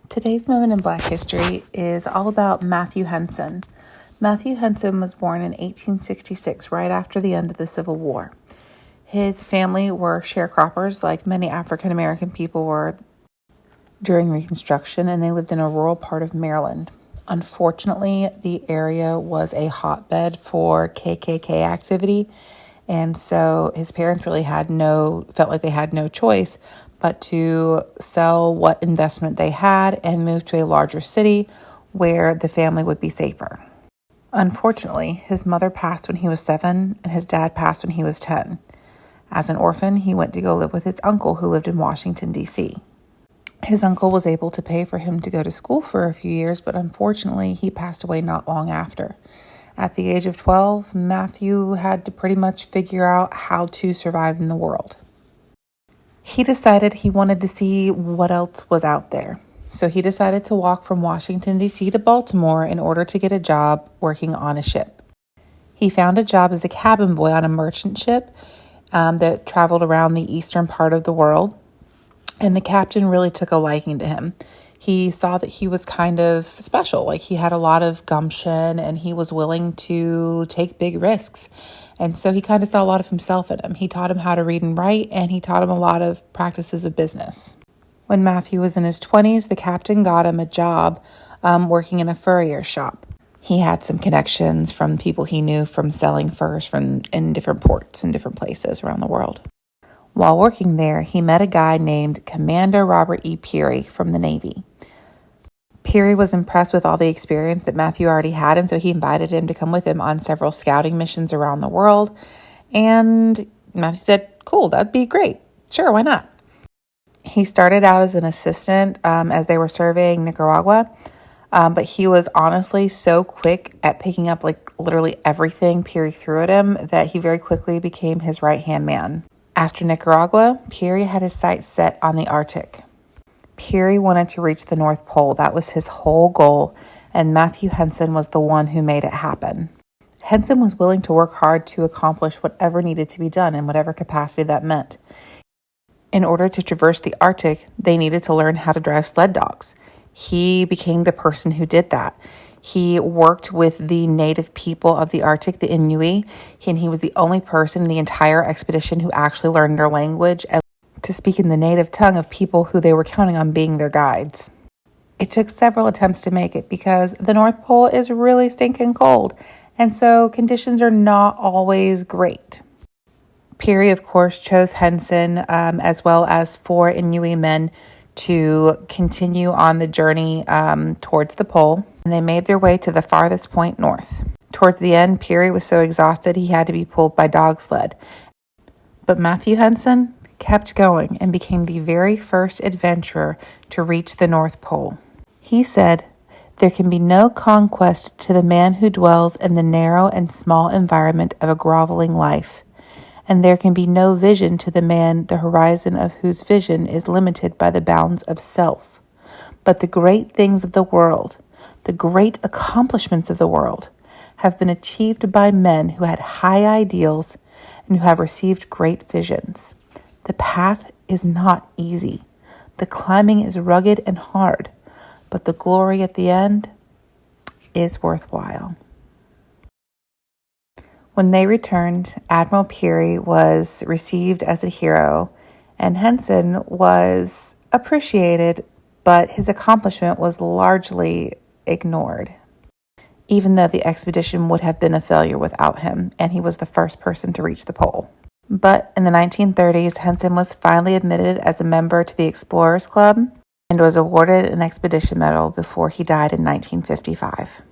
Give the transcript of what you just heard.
Today's moment in Black history is all about Matthew Henson. Matthew Henson was born in 1866, right after the end of the Civil War. His family were sharecroppers, like many African American people were during Reconstruction, and they lived in a rural part of Maryland. Unfortunately, the area was a hotbed for KKK activity, and so his parents really felt like they had no choice but to sell what investment they had and move to a larger city where the family would be safer. Unfortunately, his mother passed when he was 7 and his dad passed when he was 10. As an orphan, he went to go live with his uncle who lived in Washington, D.C. His uncle was able to pay for him to go to school for a few years, but unfortunately, he passed away not long after. At the age of 12, Matthew had to pretty much figure out how to survive in the world. He decided he wanted to see what else was out there. So he decided to walk from Washington, D.C. to Baltimore in order to get a job working on a ship. He found a job as a cabin boy on a merchant ship that traveled around the eastern part of the world. And the captain really took a liking to him. He saw that he was kind of special, like he had a lot of gumption and he was willing to take big risks. And so he kind of saw a lot of himself in him. He taught him how to read and write, and he taught him a lot of practices of business. When Matthew was in his 20s, the captain got him a job working in a furrier shop. He had some connections from people he knew from selling furs in different ports and different places around the world. While working there, he met a guy named Commander Robert E. Peary from the Navy. Peary was impressed with all the experience that Matthew already had, and so he invited him to come with him on several scouting missions around the world. And Matthew said, cool, that'd be great. Sure, why not? He started out as an assistant as they were surveying Nicaragua, but he was honestly so quick at picking up literally everything Peary threw at him that he very quickly became his right-hand man. After Nicaragua, Peary had his sights set on the Arctic. Peary wanted to reach the North Pole. That was his whole goal, and Matthew Henson was the one who made it happen. Henson was willing to work hard to accomplish whatever needed to be done in whatever capacity that meant. In order to traverse the Arctic, they needed to learn how to drive sled dogs. He became the person who did that. He worked with the native people of the Arctic, the Inuit, and he was the only person in the entire expedition who actually learned their language and to speak in the native tongue of people who they were counting on being their guides. It took several attempts to make it because the North Pole is really stinking cold, and so conditions are not always great. Peary, of course, chose Henson as well as 4 Inuit men to continue on the journey towards the pole, and they made their way to the farthest point north. Towards the end, Peary was so exhausted he had to be pulled by dog sled. But Matthew Henson kept going and became the very first adventurer to reach the North Pole. He said, "There can be no conquest to the man who dwells in the narrow and small environment of a groveling life. And there can be no vision to the man the horizon of whose vision is limited by the bounds of self. But the great things of the world, the great accomplishments of the world, have been achieved by men who had high ideals and who have received great visions. The path is not easy. The climbing is rugged and hard, but the glory at the end is worthwhile." When they returned, Admiral Peary was received as a hero, and Henson was appreciated, but his accomplishment was largely ignored, even though the expedition would have been a failure without him, and he was the first person to reach the pole. But in the 1930s, Henson was finally admitted as a member to the Explorers Club and was awarded an expedition medal before he died in 1955.